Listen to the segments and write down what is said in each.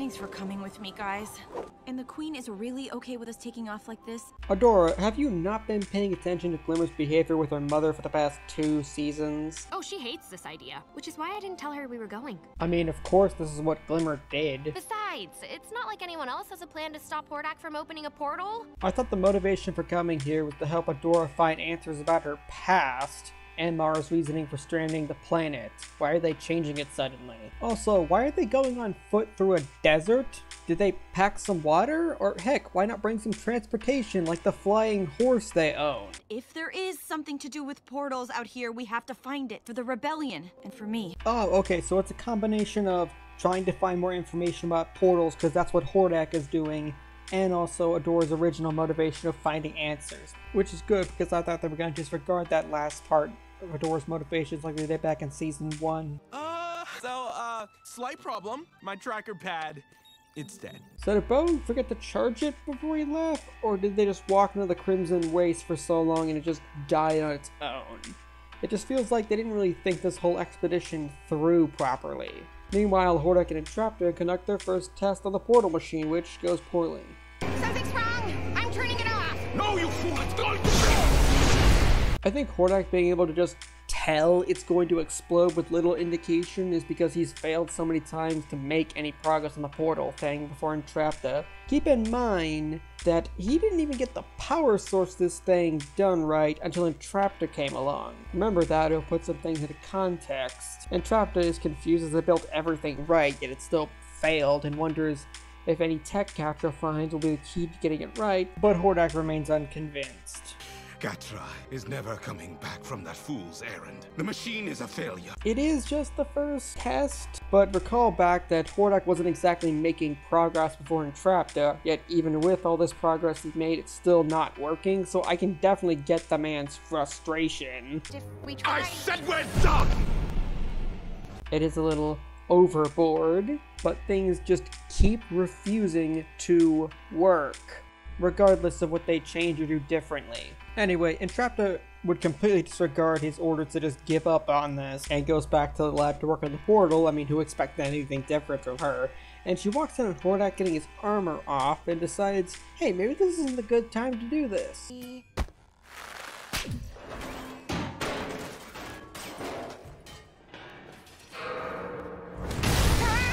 Thanks for coming with me, guys. And the Queen is really okay with us taking off like this? Adora, have you not been paying attention to Glimmer's behavior with her mother for the past 2 seasons? Oh, she hates this idea, which is why I didn't tell her we were going. I mean, of course this is what Glimmer did. Besides, it's not like anyone else has a plan to stop Hordak from opening a portal. I thought the motivation for coming here was to help Adora find answers about her past and Mara's reasoning for stranding the planet. Why are they changing it suddenly? Also, why are they going on foot through a desert? Did they pack some water? Or heck, why not bring some transportation like the flying horse they own? If there is something to do with portals out here, we have to find it for the rebellion and for me. Oh, okay, so it's a combination of trying to find more information about portals because that's what Hordak is doing, and also Adora's original motivation of finding answers. Which is good because I thought they were going to disregard that last part of Adora's motivations like they did back in season 1. Slight problem. My tracker pad, it's dead. So did Bo forget to charge it before he left? Or did they just walk into the Crimson Waste for so long and it just died on its own? It just feels like they didn't really think this whole expedition through properly. Meanwhile, Hordak and Entrapta conduct their first test on the portal machine, which goes poorly. Something's wrong! I'm turning it off! No, you fool! It's going to... I think Hordak being able to just tell it's going to explode with little indication is because he's failed so many times to make any progress on the portal thing before Entrapta. Keep in mind that he didn't even get the power source this thing done right until Entrapta came along. Remember that, it'll put some things into context. Entrapta is confused as it built everything right, yet it still failed and wonders if any tech Catra finds will be the key to getting it right, but Hordak remains unconvinced. Catra is never coming back from that fool's errand. The machine is a failure. It is just the first test, but recall back that Hordak wasn't exactly making progress before Entrapta, yet even with all this progress he's made, it's still not working, so I can definitely get the man's frustration. If we try... I said we're done! It is a little overboard, but things just keep refusing to work, regardless of what they change or do differently. Anyway, Entrapta would completely disregard his order to just give up on this and goes back to the lab to work on the portal. I mean, who expected anything different from her? And she walks in on Hordak getting his armor off and decides, hey, maybe this isn't a good time to do this.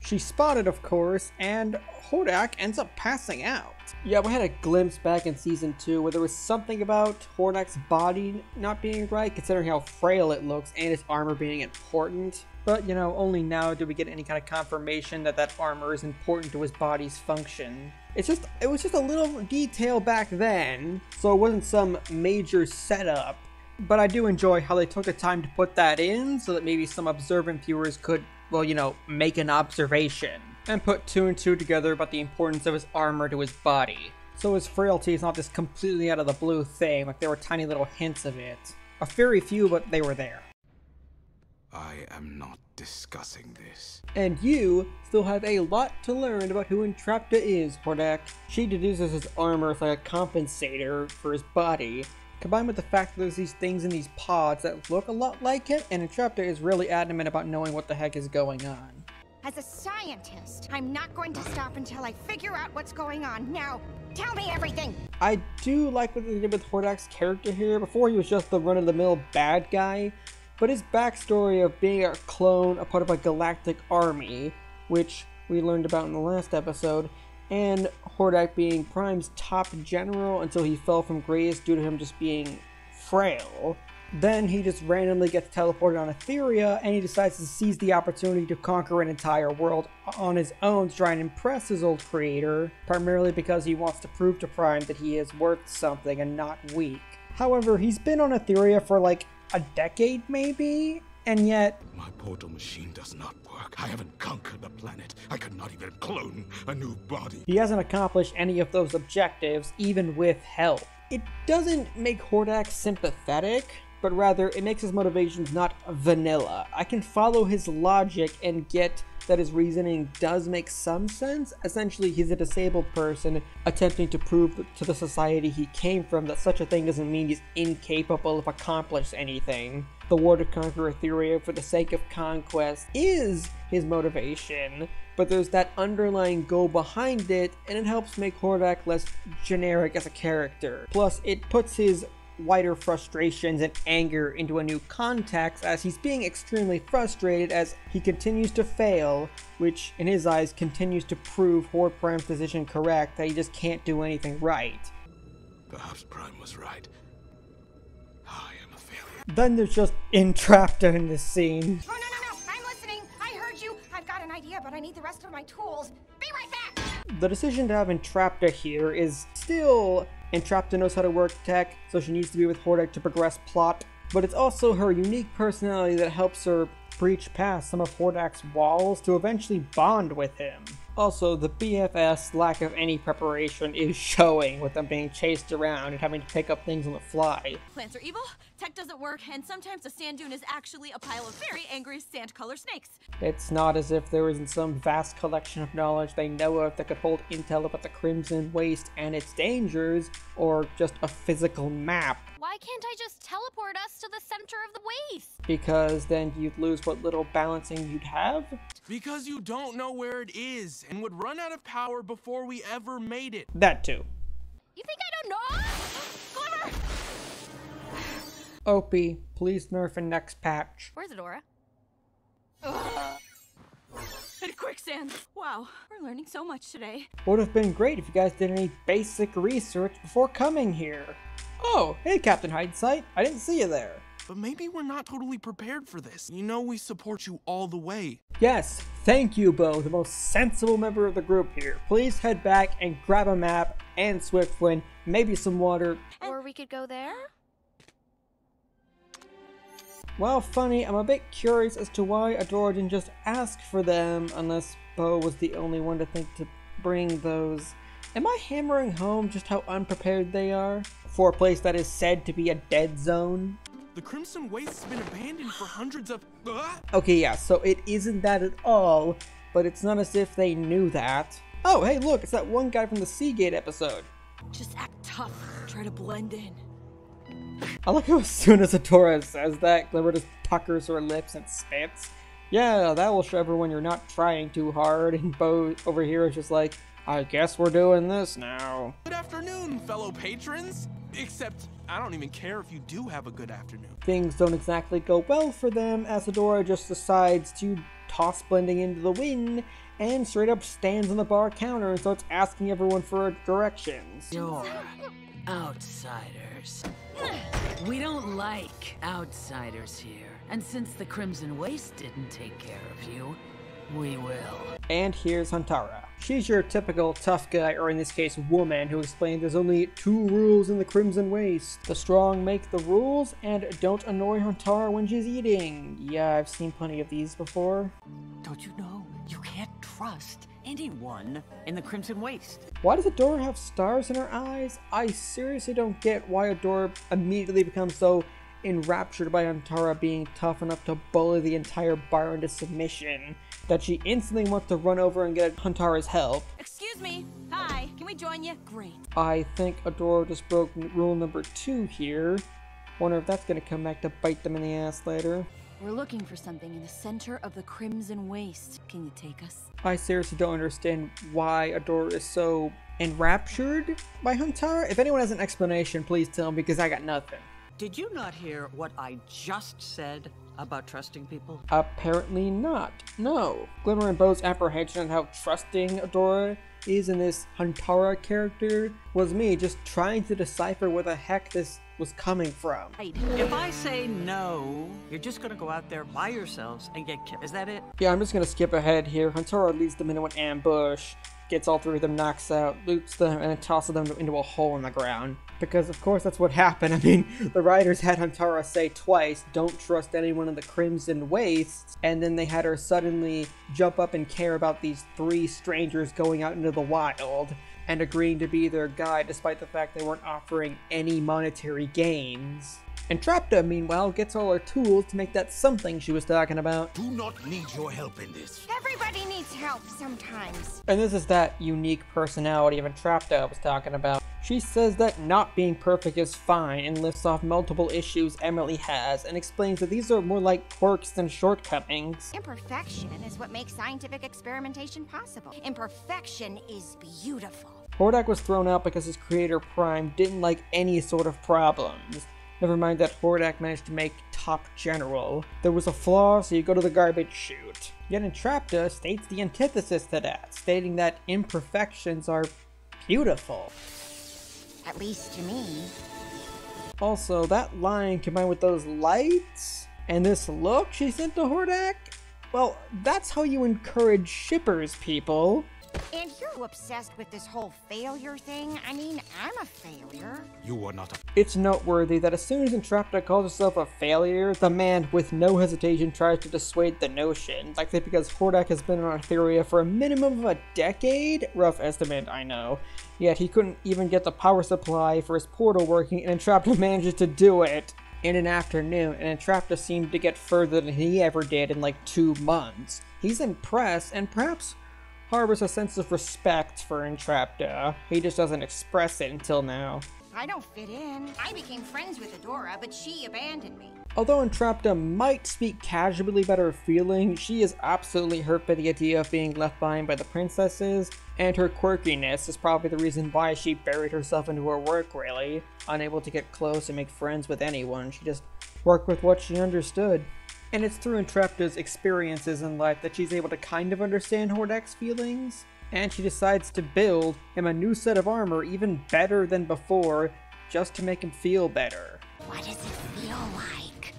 She's spotted, of course, and Hordak ends up passing out. Yeah, we had a glimpse back in season 2 where there was something about Hordak's body not being right, considering how frail it looks and his armor being important. But, you know, only now do we get any kind of confirmation that that armor is important to his body's function. It was just a little detail back then, so it wasn't some major setup. But I do enjoy how they took the time to put that in so that maybe some observant viewers could, well, you know, make an observation and put 2 and 2 together about the importance of his armor to his body. So his frailty is not this completely out of the blue thing, like there were tiny little hints of it. A very few, but they were there. I am not discussing this. And you still have a lot to learn about who Entrapta is, Hordak. She deduces his armor as like a compensator for his body, combined with the fact that there's these things in these pods that look a lot like it, and Entrapta is really adamant about knowing what the heck is going on. As a scientist, I'm not going to stop until I figure out what's going on. Now, tell me everything! I do like what they did with Hordak's character here. Before he was just the run-of-the-mill bad guy, but his backstory of being a clone, a part of a galactic army, which we learned about in the last episode, and Hordak being Prime's top general until he fell from grace due to him just being frail. Then he just randomly gets teleported on Etheria, and he decides to seize the opportunity to conquer an entire world on his own to try and impress his old creator, primarily because he wants to prove to Prime that he is worth something and not weak. However, he's been on Etheria for like a decade maybe, and yet... My portal machine does not work. I haven't conquered the planet. I could not even clone a new body. He hasn't accomplished any of those objectives, even with help. It doesn't make Hordak sympathetic, but rather it makes his motivations not vanilla. I can follow his logic and get that his reasoning does make some sense. Essentially, he's a disabled person attempting to prove to the society he came from that such a thing doesn't mean he's incapable of accomplishing anything. the war to conquer Etheria for the sake of conquest is his motivation, but there's that underlying goal behind it, and it helps make Hordak less generic as a character. Plus, it puts his wider frustrations and anger into a new context, as he's being extremely frustrated as he continues to fail, which in his eyes continues to prove Horde Prime's decision correct, that he just can't do anything right. Perhaps Prime was right. I am a failure. Then there's just Entrapta in this scene. Oh, no, I'm listening. I heard you. I've got an idea, but I need the rest of my tools. Be right back. The decision to have Entrapta here is still Entrapta knows how to work tech, so she needs to be with Hordak to progress plot, but it's also her unique personality that helps her breach past some of Hordak's walls to eventually bond with him. Also, the BFS lack of any preparation is showing, with them being chased around and having to pick up things on the fly. Plants are evil, tech doesn't work, and sometimes a sand dune is actually a pile of very angry sand-color snakes. It's not as if there isn't some vast collection of knowledge they know of that could hold intel about the Crimson Waste and its dangers, or just a physical map. Why can't I just teleport us to the center of the waste? Because then you'd lose what little balancing you'd have? Because you don't know where it is and would run out of power before we ever made it. That too. You think I don't know? Glimmer! Opie, please nerf in next patch. Where's Adora? And quicksand. Wow, we're learning so much today. Would have been great if you guys did any basic research before coming here. Oh, hey Captain Hindsight, I didn't see you there. But maybe we're not totally prepared for this. You know we support you all the way. Yes, thank you, Bo, the most sensible member of the group here. Please head back and grab a map and Swiftwind, maybe some water. Or we could go there? Well, funny, I'm a bit curious as to why Adora didn't just ask for them, unless Bo was the only one to think to bring those. Am I hammering home just how unprepared they are for a place that is said to be a dead zone? The Crimson Waste's been abandoned for hundreds of... Okay, yeah, so it isn't that at all, but it's not as if they knew that. Oh, hey, look, it's that one guy from the Seagate episode. Just act tough. Try to blend in. I like how as soon as Adora says that, Glimmer just puckers her lips and spits. Yeah, that will show everyone you're not trying too hard, and Bo over here is just like, I guess we're doing this now. Good afternoon, fellow patrons. Except, I don't even care if you do have a good afternoon. Things don't exactly go well for them as Adora just decides to toss blending into the wind and straight up stands on the bar counter and starts asking everyone for directions. You're outsiders. We don't like outsiders here. And since the Crimson Waste didn't take care of you, we will. And here's Huntara. She's your typical tough guy, or in this case woman, who explained there's only 2 rules in the Crimson Waste. The strong make the rules, and don't annoy Huntara when she's eating. Yeah, I've seen plenty of these before. Don't you know? You can't trust anyone in the Crimson Waste. Why does Adora have stars in her eyes? I seriously don't get why Adora immediately becomes so enraptured by Huntara being tough enough to bully the entire bar into submission, that she instantly wants to run over and get Huntara's help. Excuse me. Hi, can we join you? Great. I think Adora just broke rule number 2 here. Wonder if that's gonna come back to bite them in the ass later. We're looking for something in the center of the Crimson Waste. Can you take us? I seriously don't understand why Adora is so enraptured by Huntara. If anyone has an explanation, please tell me, because I got nothing. Did you not hear what I just said about trusting people? Apparently not. No. Glimmer and Bo's apprehension on how trusting Adora is in this Huntara character was me just trying to decipher where the heck this was coming from. If I say no, you're just gonna go out there by yourselves and get killed. Is that it? Yeah, I'm just gonna skip ahead here. Huntara leads them into an ambush, gets all 3 of them, knocks out, loots them, and then tosses them into a hole in the ground. Because of course that's what happened. I mean, the writers had Huntara say twice, don't trust anyone in the Crimson Waste, and then they had her suddenly jump up and care about these 3 strangers going out into the wild and agreeing to be their guide despite the fact they weren't offering any monetary gains. Entrapta, meanwhile, gets all her tools to make that something she was talking about. Do not need your help in this. Everybody needs help sometimes. And this is that unique personality of Entrapta I was talking about. She says that not being perfect is fine and lists off multiple issues Emily has and explains that these are more like quirks than shortcomings. Imperfection is what makes scientific experimentation possible. Imperfection is beautiful. Hordak was thrown out because his creator Prime didn't like any sort of problems. Never mind that Hordak managed to make top general. There was a flaw, so you go to the garbage chute. Yet Entrapta states the antithesis to that, stating that imperfections are beautiful. At least to me. Also, that line combined with those lights and this look she sent to Hordak? Well, that's how you encourage shippers, people. And you're obsessed with this whole failure thing? I mean, I'm a failure. You are not a... It's noteworthy that as soon as Entrapta calls herself a failure, the man with no hesitation tries to dissuade the notion, likely because Hordak has been on Etheria for a minimum of a decade? Rough estimate, I know. Yet he couldn't even get the power supply for his portal working, and Entrapta manages to do it in an afternoon, and Entrapta seemed to get further than he ever did in like 2 months. He's impressed, and perhaps harbors a sense of respect for Entrapta. He just doesn't express it until now. I don't fit in. I became friends with Adora, but she abandoned me. Although Entrapta might speak casually about her feelings, she is absolutely hurt by the idea of being left behind by the princesses, and her quirkiness is probably the reason why she buried herself into her work, really. Unable to get close and make friends with anyone, she just worked with what she understood. And it's through Entrapta's experiences in life that she's able to kind of understand Hordak's feelings, and she decides to build him a new set of armor even better than before, just to make him feel better. What does it feel like?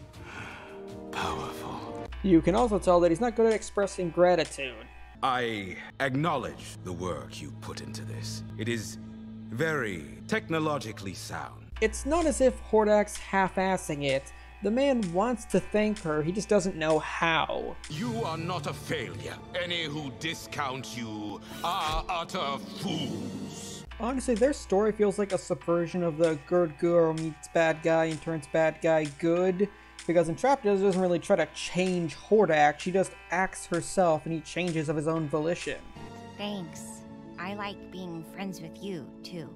Powerful. You can also tell that he's not good at expressing gratitude. I acknowledge the work you put into this. It is very technologically sound. It's not as if Hordak's half-assing it. The man wants to thank her, he just doesn't know how. You are not a failure. Any who discount you are utter fools. Honestly, their story feels like a subversion of the good girl meets bad guy and turns bad guy good. Because Entrapta doesn't really try to change Hordak, she just acts herself and he changes of his own volition. Thanks. I like being friends with you, too.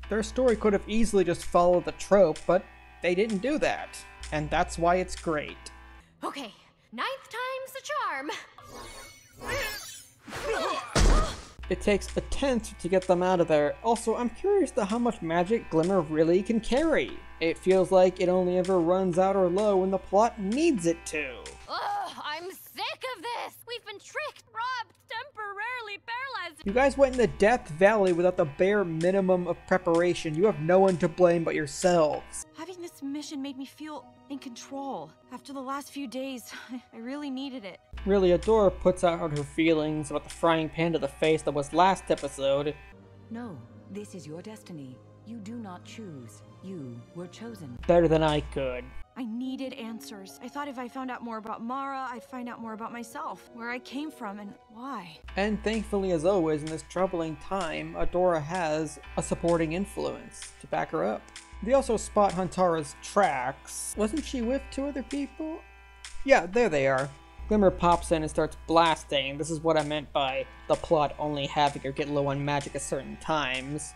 Their story could have easily just followed the trope, but they didn't do that. And that's why it's great. Okay, 9th time's the charm. It takes a 10th to get them out of there. Also, I'm curious to how much magic Glimmer really can carry. It feels like it only ever runs out or low when the plot needs it to. Ugh, I'm sick of this. We've been tricked, robbed, temporarily paralyzed. You guys went in the Death Valley without the bare minimum of preparation. You have no one to blame but yourselves. Having this mission made me feel in control. After the last few days, I really needed it. Really, Adora puts out her feelings about the frying pan to the face that was last episode. No, this is your destiny. You do not choose. You were chosen. Better than I could. I needed answers. I thought if I found out more about Mara, I'd find out more about myself, where I came from and why. And thankfully, as always, in this troubling time, Adora has a supporting influence to back her up. They also spot Huntara's tracks. Wasn't she with 2 other people? Yeah, there they are. Glimmer pops in and starts blasting. This is what I meant by the plot only having her get low on magic at certain times.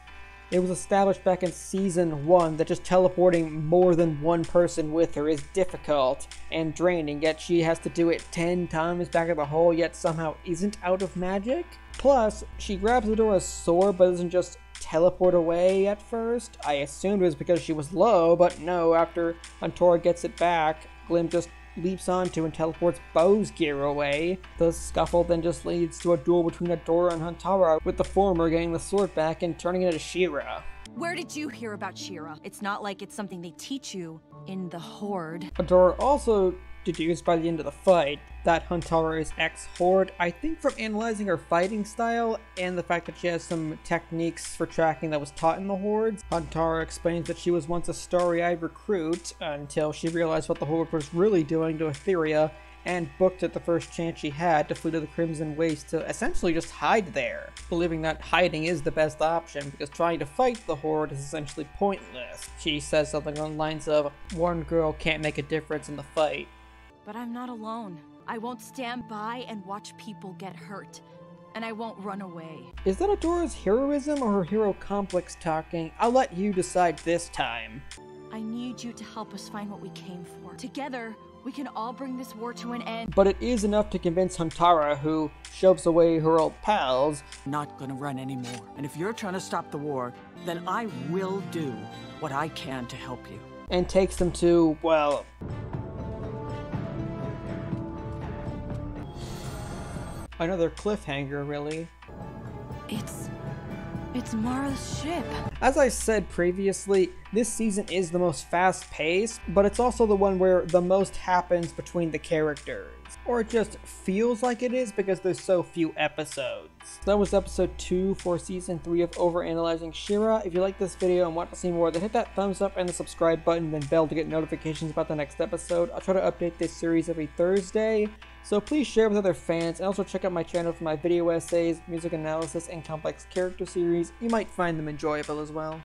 It was established back in Season 1 that just teleporting more than one person with her is difficult and draining, yet she has to do it 10 times back at the hole, yet somehow isn't out of magic. Plus, she grabs Adora's sword but doesn't just teleport away at first. I assumed it was because she was low, but no, after Huntara gets it back, Glim just leaps onto and teleports Bo's gear away. The scuffle then just leads to a duel between Adora and Huntara, with the former getting the sword back and turning it into She-ra. Where did you hear about She-ra? It's not like it's something they teach you in the Horde. Adora also deduced by the end of the fight that Huntara is ex-Horde, I think from analyzing her fighting style and the fact that she has some techniques for tracking that was taught in the Hordes. Huntara explains that she was once a starry-eyed recruit until she realized what the Horde was really doing to Etheria and booked it the first chance she had to flee to the Crimson Waste to essentially just hide there, believing that hiding is the best option because trying to fight the Horde is essentially pointless. She says something along the lines of, "One girl can't make a difference in the fight." But I'm not alone. I won't stand by and watch people get hurt. And I won't run away. Is that Adora's heroism or her hero complex talking? I'll let you decide this time. I need you to help us find what we came for. Together, we can all bring this war to an end. But it is enough to convince Huntara, who shoves away her old pals. Not gonna run anymore. And if you're trying to stop the war, then I will do what I can to help you. And takes them to, well... another cliffhanger, really. It's Mara's ship. As I said previously, this season is the most fast-paced, but it's also the one where the most happens between the characters. Or it just feels like it is because there's so few episodes. That was episode 2 for season 3 of Overanalyzing She-ra. If you like this video and want to see more, then hit that thumbs up and the subscribe button, then bell to get notifications about the next episode. I'll try to update this series every Thursday, so please share with other fans, and also check out my channel for my video essays, music analysis, and complex character series. You might find them enjoyable as well.